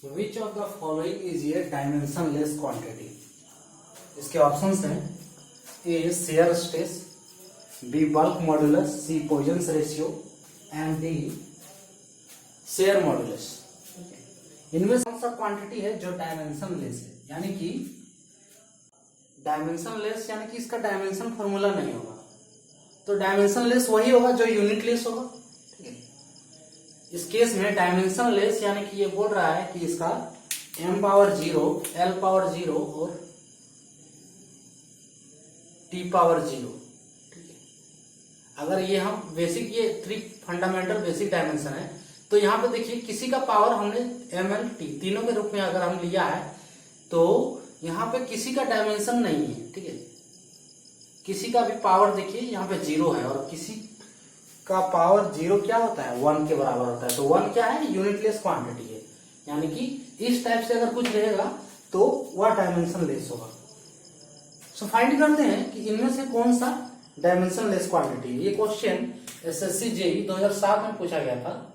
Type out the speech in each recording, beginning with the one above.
Which of the following is a dimensionless quantity. इसके options हैं A shear stress, B bulk modulus, C Poisson's ratio and D shear modulus. इनमें से कौन सा quantity है जो डायमेंशनलेस है, यानी कि डायमेंशनलेस यानी कि इसका डायमेंशन फॉर्मूला नहीं होगा। तो डायमेंशनलेस वही होगा जो यूनिटलेस होगा। ठीक है, इस केस में डायमेंशनलेस यानी कि ये बोल रहा है कि इसका m पावर 0, l पावर 0 और t पावर 0। ठीक है, अगर ये हम बेसिक ये 3 फंडामेंटल बेसिक डायमेंशन है, तो यहाँ पे देखिए किसी का पावर हमने m l t तीनों के रूप में अगर हम लिया है तो यहाँ पे किसी का डायमेंशन नहीं है। ठीक है, किसी का भी पावर देखिए यहाँ पे 0 है और किसी का पावर 0 क्या होता है 1 के बराबर होता है। तो 1 क्या है, यूनिटलेस क्वांटिटी है, यानी कि इस टाइप से अगर कुछ रहेगा तो वह डायमेंशन लेस होगा। सो फाइंड करते हैं कि इनमें से कौन सा डायमेंशन लेस क्वांटिटी है। ये क्वेश्चन एसएससी जेई 2007 में पूछा गया था।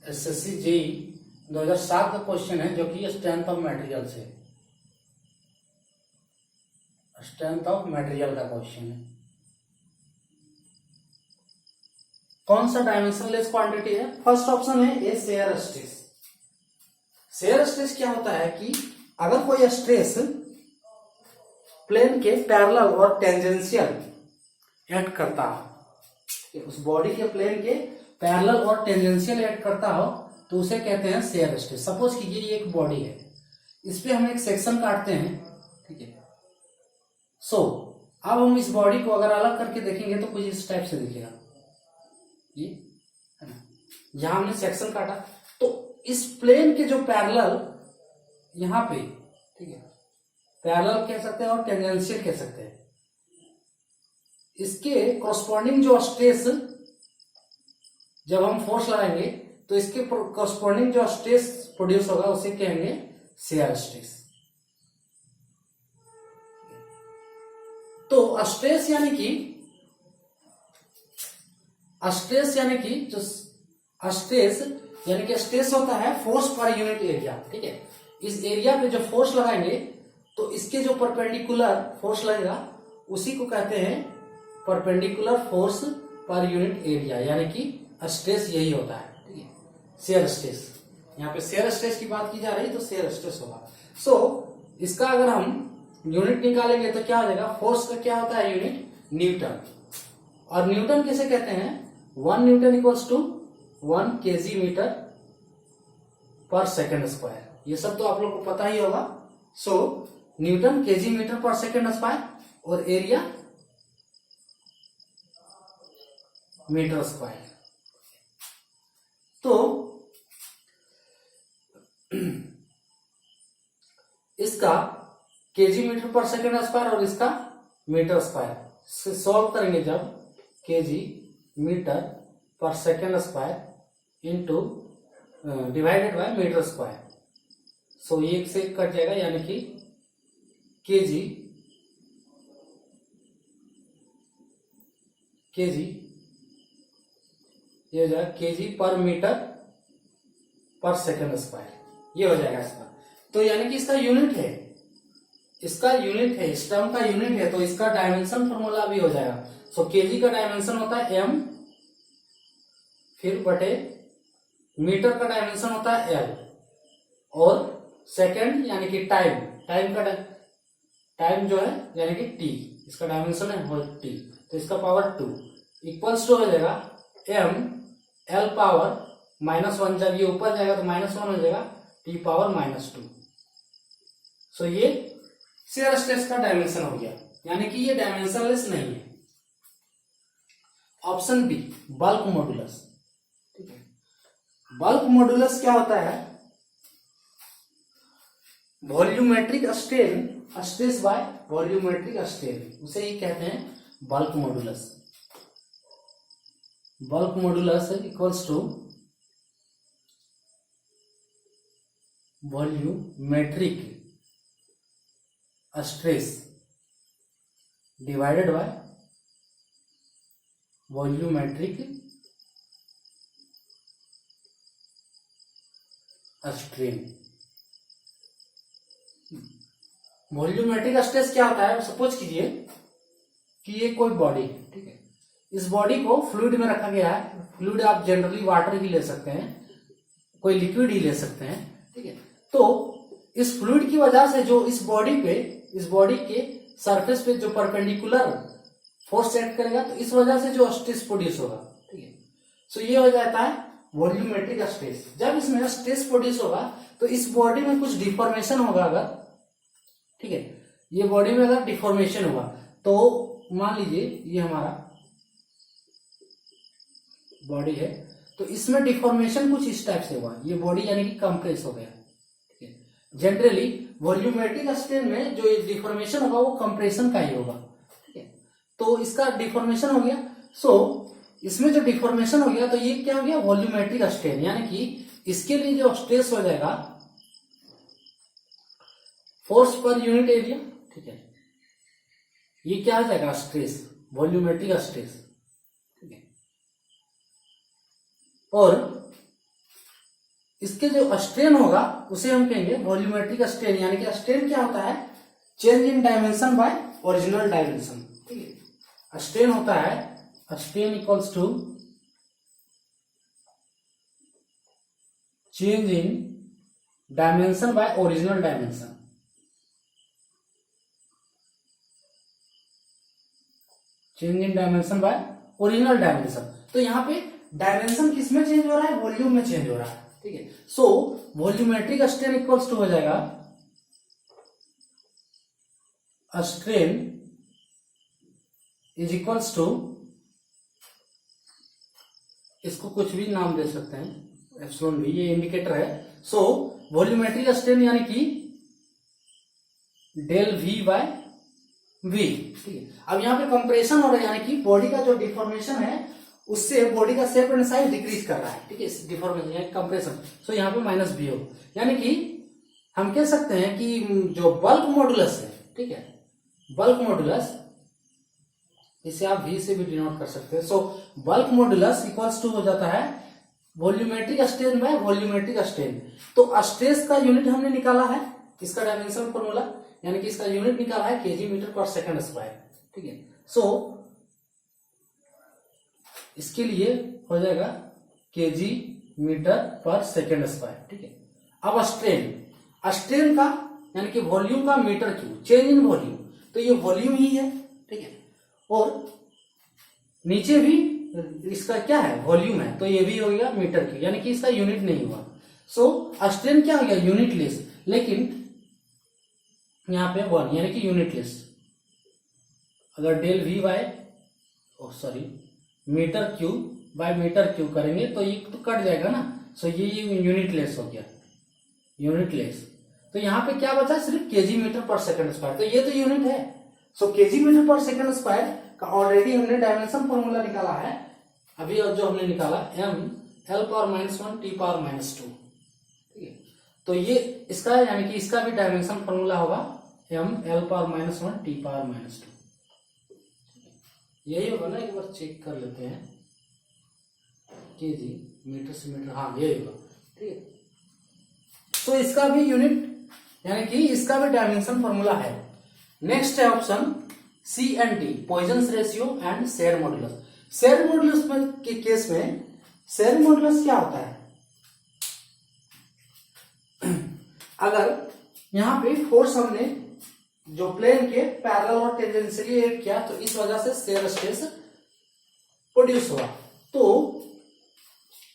एसएससी जेई 2007 का क्वेश्चन है, जो कि स्ट्रेंथ ऑफ मटेरियल से, स्ट्रेंथ ऑफ मटेरियल का क्वेश्चन है। कौन सा डायमेंशनलेस क्वांटिटी है? फर्स्ट ऑप्शन है ए शेयर स्ट्रेस। शेयर स्ट्रेस क्या होता है कि अगर कोई स्ट्रेस प्लेन के पैरेलल और टेंजेंशियल ऐड करता हो, उस बॉडी के प्लेन के पैरेलल और टेंजेंशियल ऐड करता हो, तो उसे कहते हैं शेयर स्ट्रेस। सपोज कीजिए ये एक बॉडी है, इस पे हम एक सेक्शन काटते हैं। ठीक है, सो अब हम इस बॉडी को अगर अलग करके देखेंगे तो कुछ इस टाइप से दिखेगा। ये है ना, यहां हमने सेक्शन काटा, तो इस प्लेन के जो पैरेलल यहां पे, ठीक है, पैरेलल कह सकते हैं और टेंजेंशियल कह सकते हैं, इसके कॉरस्पॉन्डिंग जो स्ट्रेस जब हम फोर्स लगाएंगे तो इसके कॉरस्पॉन्डिंग जो स्ट्रेस प्रोड्यूस होगा उसे कहेंगे शेयर स्ट्रेस। तो स्ट्रेस यानी कि जो स्ट्रेस होता है फोर्स पर यूनिट एरिया। ठीक है, इस एरिया पे जो फोर्स लगाएंगे तो इसके जो परपेंडिकुलर फोर्स लगेगा उसी को कहते हैं perpendicular force per unit area, यानी कि स्ट्रेस यही होता है। ठीक है, शेयर स्ट्रेस, यहाँ पे शेयर स्ट्रेस की बात की जा रही है तो शेयर स्ट्रेस होगा। सो इसका अगर हम यूनिट निकालेंगे तो क्या हो जाएगा, फोर्स का क्या होता है यूनिट, न्यूटन। और न्यूटन किसे कहते हैं, 1 newton equals to 1 kg metre per second square. ये सब तो आप लोग को पता ही होगा। So newton kg metre per second square और एरिया मीटर स्क्वायर। तो इसका kg metre per second square और इसका मीटर स्क्वायर से सॉल्व करेंगे जब kg metre per second square into divided by metre square. So ये एक से कट जाएगा, यानी कि kg ये हो जाएगा kg पर मीटर पर सेकेंड स्क्वायर, ये हो जाएगा इसका। तो यानी कि इसका यूनिट है, इस टर्म का यूनिट है, तो इसका डायमेंशन फॉर्मूला भी हो जाएगा। सो kg का डायमेंशन होता है m, फिर बटे मीटर का डायमेंशन होता है l, और सेकेंड यानी कि टाइम जो है यानी कि t, इसका डायमेंशन है t, तो इसका पावर 2 इक्वल्स टू हो जाएगा m l पावर -1, जब ये ऊपर जाएगा तो -1 हो जाएगा, t पावर -2। सो ये शेयर स्ट्रेस का डायमेंशन हो गया, यानी कि ये डायमेंशनलेस नहीं है। Option B bulk modulus. ठीक है, बल्क मॉड्यूलस क्या होता है, volumetric strain, stress by volumetric strain, उसे ही कहते हैं bulk modulus. Bulk modulus equals to volumetric stress divided by volumetric strain. Volumetric stress क्या होता है, सपोज कीजिए कि ये कोई बॉडी है, ठीक है, इस बॉडी को फ्लूइड में रखा गया है। फ्लूइड आप जनरली वाटर ही ले सकते हैं, कोई लिक्विड ही ले सकते हैं, ठीक है। तो इस फ्लूइड की वजह से जो इस बॉडी के सरफेस पे जो परपेंडिकुलर फोर्स एक्ट करेगा, तो इस वजह से जो स्ट्रेस प्रोड्यूस होगा, ठीक है। सो ये हो जाता है वॉल्यूमेट्रिक स्ट्रेस। जब इसमें स्ट्रेस प्रोड्यूस होगा तो इस बॉडी में कुछ डिफॉर्मेशन होगा अगर, ठीक है, ये बॉडी में अगर डिफॉर्मेशन हुआ तो मान लीजिए ये हमारा बॉडी है, तो इसमें डिफॉर्मेशन कुछ इस टाइप से हुआ, ये बॉडी यानी कि कंप्रेस हो गया, ठीक है। जनरली वॉल्यूमेट्रिक स्ट्रेन में जो डिफॉर्मेशन होगा वो कंप्रेशन का ही होगा, ठीक है। तो इसका डिफॉर्मेशन हो गया, सो इसमें जो डिफॉर्मेशन हो गया तो ये क्या हो गया, वॉल्यूमेट्रिक स्ट्रेन, यानी कि इसके लिए जो स्ट्रेस हो जाएगा फोर्स पर यूनिट एरिया, ठीक है, ये क्या हो जाएगा, स्ट्रेस, वॉल्यूमेट्रिक स्ट्रेस, ठीक है। और इसके जो स्ट्रेन होगा उसे हम कहेंगे वॉल्यूमेट्रिक स्ट्रेन, यानी कि स्ट्रेन क्या होता है, change in dimension by original dimension, ठीक है। स्ट्रेन होता है, strain equals to change in dimension by original dimension, change in dimension by original dimension. तो यहाँ पे डायमेंशन किसमें चेंज हो रहा है, वॉल्यूम में चेंज हो रहा है, ठीक है। सो वॉल्यूमेट्रिक स्ट्रेन इक्वल्स टू हो जाएगा स्ट्रेन इज इक्वल्स टू, इसको कुछ भी नाम दे सकते हैं, एप्सिलॉन वी, ये इंडिकेटर है। सो वॉल्यूमेट्रिक स्ट्रेन यानी कि डेल वी बाय वी, ठीक है। अब यहाँ पे कंप्रेशन हो रहा है, यानी कि बॉडी का जो डिफॉर्मेशन है उससे बॉडी का शेप एंड साइज डिक्रीज कर रहा है, ठीक है, डिफॉर्मेशन यानी कंप्रेशन। सो यहाँ पे माइनस बी हो, यानी कि हम कह सकते हैं कि जो बल्क मॉडुलस है, ठीक है, बल्क मॉडुलस, इसे आप v से भी डिनोट कर सकते हैं। So bulk modulus equals to हो जाता है volumetric strain by volumetric strain. तो स्ट्रेस का यूनिट हमने निकाला है, इसका डायमेंशन फॉर्मूला, यानी कि इसका यूनिट निकाला है KG metre per second square, ठीक है। सो इसके लिए हो जाएगा KG metre per second square, ठीक है। अब स्ट्रेन का यानी कि वॉल्यूम का metre cube, change in volume, तो ये वॉल्यूम ही है, ठीक है। और नीचे भी इसका क्या है, वॉल्यूम है, तो ये भी हो गया मीटर क्यूब, यानी कि इसका यूनिट नहीं हुआ। सो स्ट्रेन क्या हो गया, यूनिटलेस, लेकिन यहां पे वन यानी कि यूनिटलेस। अगर del V by metre cube by metre cube करेंगे तो ये तो कट जाएगा ना, सो ये यूनिटलेस हो गया, यूनिटलेस। तो यहाँ पे क्या बचा, सिर्फ KG metre per second square, तो ये तो यूनिट है। सो KG metre per second square का ऑलरेडी हमने डायमेंशन फॉर्मूला निकाला है अभी, जो हमने निकाला m l power -1 t power -2, ठीक है। तो ये इसका यानी कि इसका भी डायमेंशन फॉर्मूला होगा m l power -1 t power -2, यही होगा ना, एक बार चेक कर लेते हैं, केजी मीटर से मीटर, हाँ यही होगा, ठीक है। तो इसका भी यूनिट यानी कि इसका भी डायमेंशन फॉर्मूला है। नेक्स्ट है option C and D, Poisson's ratio and shear modulus. Shear modulus में के केस में शेयर मॉडुलस क्या होता है, अगर यहां पे फोर्स हमने जो प्लेन के पैरेलल और टेंजेंशियली एक्ट किया तो इस वजह से शेयर स्ट्रेस प्रोड्यूस हुआ। तो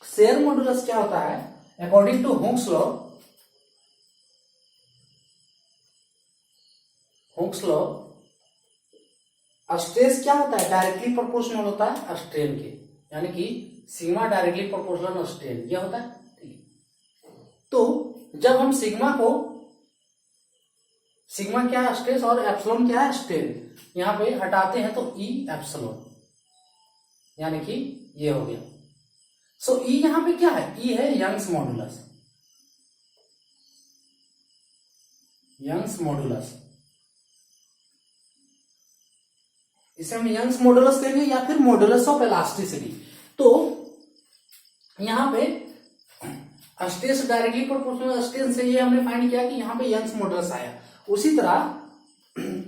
शेयर मॉडुलस क्या होता है, according to Hooke's law, stress क्या होता है, डायरेक्टली प्रोपोर्शनल होता है स्ट्रेन के, यानी कि सिग्मा डायरेक्टली प्रोपोर्शनल स्ट्रेन यह होता है, ठीक है। तो जब हम सिग्मा क्या है, स्ट्रेस, और एप्सिलॉन क्या है, स्ट्रेन, यहां पे हटाते हैं तो ई एप्सिलॉन, यानी कि ये हो गया। सो ई यहां पे क्या है, ई है यंग्स मॉडुलस, यंग्स मॉडुलस, इसे हम यंग्स मॉडुलस कहेंगे या फिर मॉडुलस ऑफ इलास्टिसिटी। तो यहां पे स्ट्रेस डायरेक्टली प्रोपोर्शनल स्ट्रेन से ये हमने फाइंड किया कि यहाँ पे यंग्स मॉडुलस आया। उसी तरह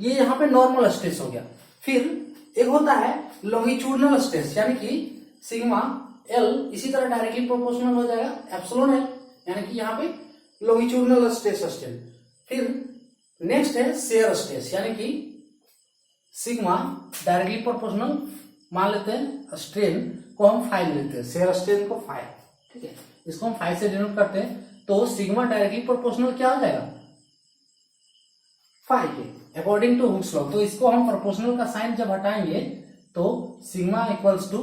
ये यहाँ पे नॉर्मल स्ट्रेस हो गया। फिर एक होता है लॉन्गिट्यूडनल स्ट्रेस, यानी कि सिग्मा एल इसी तरह डायरेक्टली प्रोपोर्शनल हो जाएगा एप्सिलॉन एल, यानी कि यहाँ पे लॉन्गिट्यूडनल स्ट्रेस स्ट्रेन। फिर नेक्स्ट है शेयर स्ट्रेस, यानी कि सिग्मा डायरेक्टली प्रोपोर्शनल मान लेते हैं, स्ट्रेन को हम फाइव लेते हैं, शेयर स्ट्रेन को फाइव, ठीक है, इसको हम फाइव से डिनोट करते हैं। तो सिग्मा डायरेक्टली प्रोपोर्शनल क्या हो जाएगा, फाइव के अकॉर्डिंग टू हुक्स लॉ। तो इसको हम प्रोपोर्शनल का साइन जब हटाएंगे तो sigma equals to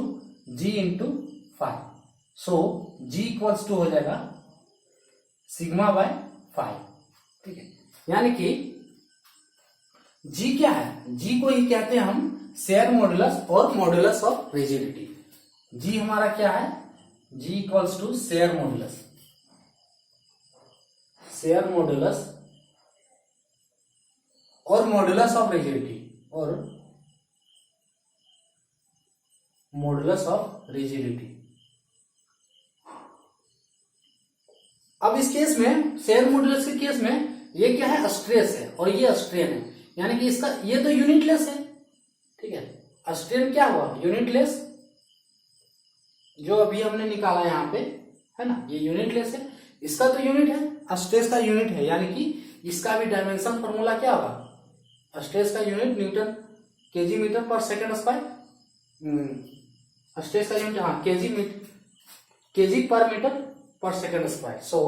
G into five, so G equals to हो जाएगा सिग्मा बाय फाइव, ठीक है। यानी कि जी क्या है, जी को ही कहते हैं हम शेयर मॉडुलस और मॉडुलस ऑफ रिजिडिटी। जी हमारा क्या है, G equals to shear modulus, shear modulus और मॉडुलस ऑफ रिजिडिटी, और मॉडुलस ऑफ रिजिडिटी। अब इस केस में शेयर मॉडुलस के केस में ये क्या है, स्ट्रेस है और ये स्ट्रेन है, यानी कि इसका ये तो यूनिटलेस है, ठीक है। स्ट्रेन क्या हुआ, यूनिटलेस, जो अभी हमने निकाला यहाँ पे है ना, ये यूनिटलेस है, इसका तो यूनिट है, स्ट्रेस का यूनिट है, यानी कि इसका भी डायमेंशन फॉर्मूला क्या होगा, स्ट्रेस का unit Newton KG metre per second square, stress का यूनिट हाँ केजी पर मीटर पर सेकंड स्क्वायर। सो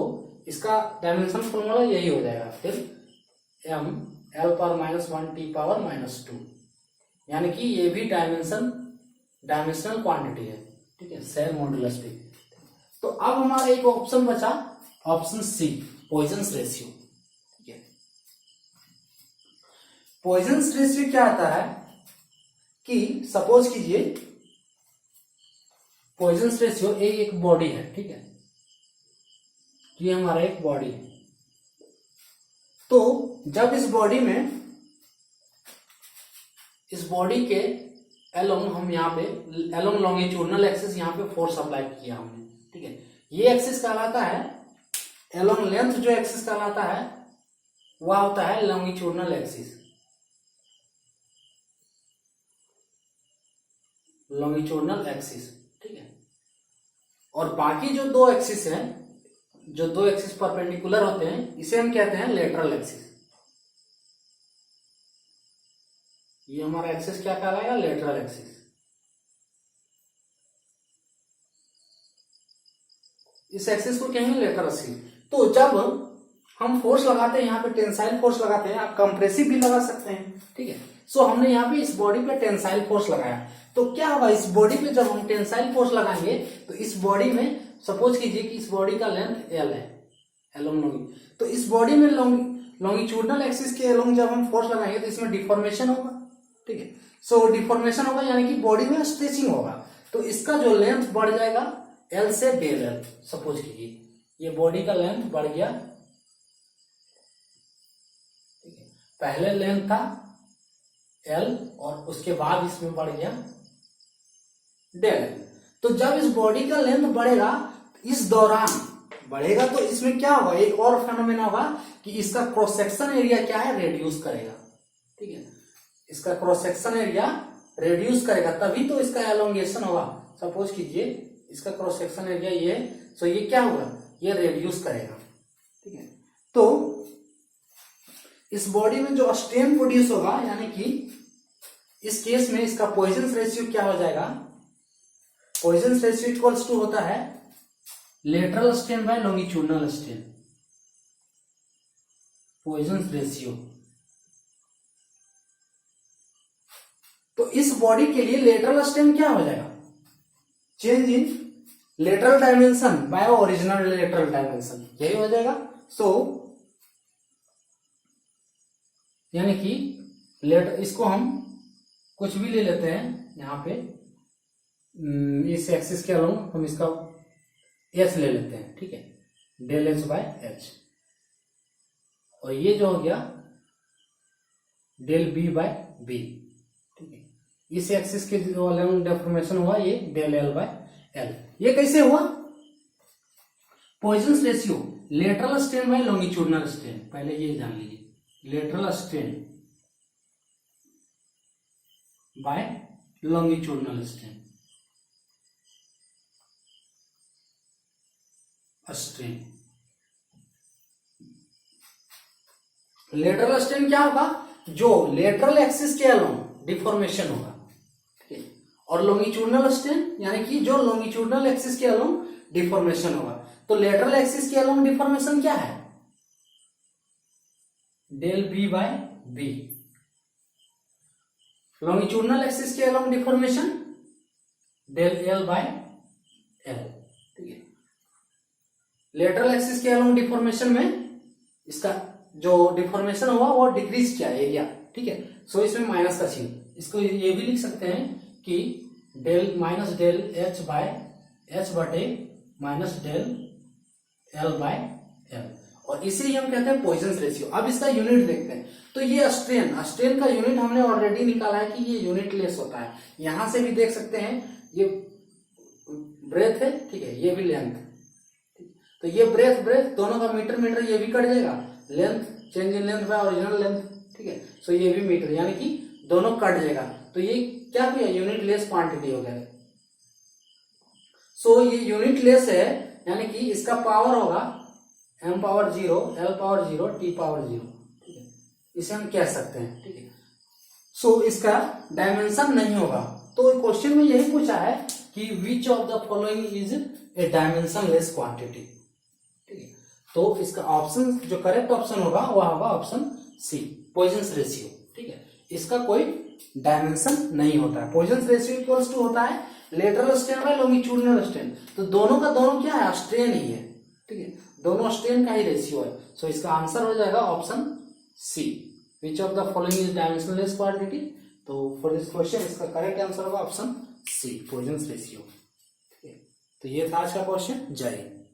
इसका डायमेंशन फॉर्मूला यही हो जाएगा, फिर एम एल पर -1 टी पावर -2, यानी कि ये भी डायमेंशनल क्वांटिटी है, ठीक है, शेयर मॉडुलस भी। तो अब हमारा एक ऑप्शन बचा, ऑप्शन सी, पॉइजन्स रेशियो, ठीक है। पॉइजन्स रेशियो क्या आता है कि सपोज कीजिए पॉइजन्स रेशियो एक बॉडी है, ठीक है, ये हमारा एक बॉडी है। तो जब इस बॉडी के एलोंग हम यहाँ पे एलोंग लॉन्गिट्यूडनल एक्सिस यहाँ पे फोर्स अप्लाई किया हमने, ठीक है, ये एक्सिस कहलाता है एलोंग लेंथ, जो एक्सिस कहलाता है वह होता है लॉन्गिट्यूडनल एक्सिस, लॉन्गिट्यूडनल एक्सिस, ठीक है। और बाकी जो दो एक्सिस हैं, जो दो एक्सिस परपेंडिकुलर होते हैं, इसे हम कहते हैं लेटरल एक्सिस। ये हमारा एक्सिस क्या कहलाएगा, लेटरल एक्सिस। इस एक्सिस को कहेंगे लेटरल एक्सिस। तो जब हम फोर्स लगाते हैं, यहाँ पे टेंसाइल फोर्स लगाते हैं, आप कंप्रेसिव भी लगा सकते हैं, ठीक है। सो हमने यहाँ पे इस बॉडी पे टेंसाइल फोर्स लगाया, तो क्या होगा, इस बॉडी पे जब हम टेंसाइल फोर्स लगाएंगे तो इस बॉडी में सपोज कीजिए कि इस बॉडी का लेंथ एल है, एलोंग, तो इस बॉडी में लॉन्गिट्यूडनल एक्सिस के एलोंग जब हम फोर्स लगाएंगे तो इसमें डिफॉर्मेशन होगा, ठीक है। सो डिफॉर्मेशन होगा यानी कि बॉडी में स्ट्रेचिंग होगा, तो इसका जो लेंथ बढ़ जाएगा एल से डेल एल। सपोज कीजिए ये बॉडी का लेंथ बढ़ गया, ठीक है, पहले लेंथ था एल और उसके बाद इसमें बढ़ गया डेल एल। तो जब इस बॉडी का लेंथ बढ़ेगा, इस दौरान बढ़ेगा, तो इसमें क्या होगा, एक और फेनोमेना होगा कि इसका क्रॉस सेक्शन एरिया क्या है, रेड्यूस करेगा, ठीक है, इसका क्रॉस सेक्शन एरिया रेड्यूस करेगा, तभी तो इसका एलोंगेशन होगा। सपोज कीजिए इसका क्रॉस सेक्शन एरिया ये है, सो ये क्या होगा, ये रेड्यूस करेगा, ठीक है। तो इस बॉडी में जो स्ट्रेन प्रोड्यूस होगा, यानी कि इस केस में इसका पॉइजन्स रेशियो क्या हो जाएगा, पॉइजन्स रेशियो इक्वल्स टू होता है lateral strain by longitudinal strain, Poisson's ratio. तो इस बॉडी के लिए लेटरल स्ट्रेन क्या हो जाएगा, change in lateral dimension by original lateral dimension, यही हो जाएगा। सो यानी कि इसको हम कुछ भी ले लेते हैं, यहाँ पे इस एक्सिस के अलोंग हम इसका एच ले लेते हैं, ठीक है, डेल एच बाय एच, और ये जो हो गया डेल बी बाय बी, ठीक है। इस एक्सिस के जो अलोंग डेफॉर्मेशन हुआ ये डेल एल बाय एल। ये कैसे हुआ, Poisson ratio lateral strain by longitudinal strain, पहले ये जान लीजिए, lateral strain by longitudinal strain, lateral strain क्या होगा, जो लेटरल एक्सिस के अलोंग डिफॉर्मेशन होगा, ठीक है, और लॉन्गिट्यूडनल स्ट्रेन यानी कि जो लॉन्गिट्यूडनल एक्सिस के अलोंग डिफॉर्मेशन होगा। तो लेटरल एक्सिस के अलोंग डिफॉर्मेशन क्या है, del B by B, longitudinal axis के along deformation del L by L, ठीक है। लेटरल एक्सिस के अलोंग डिफॉर्मेशन में इसका जो डिफॉर्मेशन हुआ वो डिक्रीज किया एरिया, ठीक है। सो इसमें माइनस का चिन्ह, इसको ये भी लिख सकते हैं कि del minus del H by H बटे minus del L by L, और इसे हम कहते हैं पॉइजन रेशियो। अब इसका यूनिट देखते हैं, तो ये स्ट्रेन का यूनिट हमने ऑलरेडी निकाला है कि ये यूनिट लेस होता है। यहां से भी देख सकते हैं ये ब्रेथ है, ठीक है, ये भी लेंथ, तो ये ब्रेथ दोनों का मीटर ये भी कट जाएगा, length change in length bye original length, ठीक है। सो ये भी मीटर यानी कि दोनों कट जाएगा, तो ये क्या हुआ, यूनिट लेस क्वांटिटी हो गया। सो ये यूनिट लेस है यानी कि इसका पावर होगा m power 0, l power 0, t power 0, ठीक है, इसे हम कह सकते हैं, ठीक है। सो इसका डायमेंशन नहीं होगा। तो क्वेश्चन में यही पूछा है कि विच of the following is A dimension less quantity, ठीक है। तो इसका ऑप्शन जो करेक्ट ऑप्शन होगा वह होगा ऑप्शन सी, पॉइजन रेशियो, ठीक है। इसका कोई डायमेंशन नहीं होता है। पॉइजन रेशियो इक्वल्स टू होता है lateral strain by longitudinal strain, तो दोनों का दोनों क्या है, स्ट्रेन ही है, ठीक है, दोनों स्ट्रेन का ही रेशियो है। सो इसका आंसर हो जाएगा option C, which of the following is dimensionless quantity. तो फॉर दिस क्वेश्चन इसका करेक्ट आंसर होगा ऑप्शन सी, पॉइजन रेशियो, ठीक है। तो ये था आज का क्वेश्चन। जय हिंद।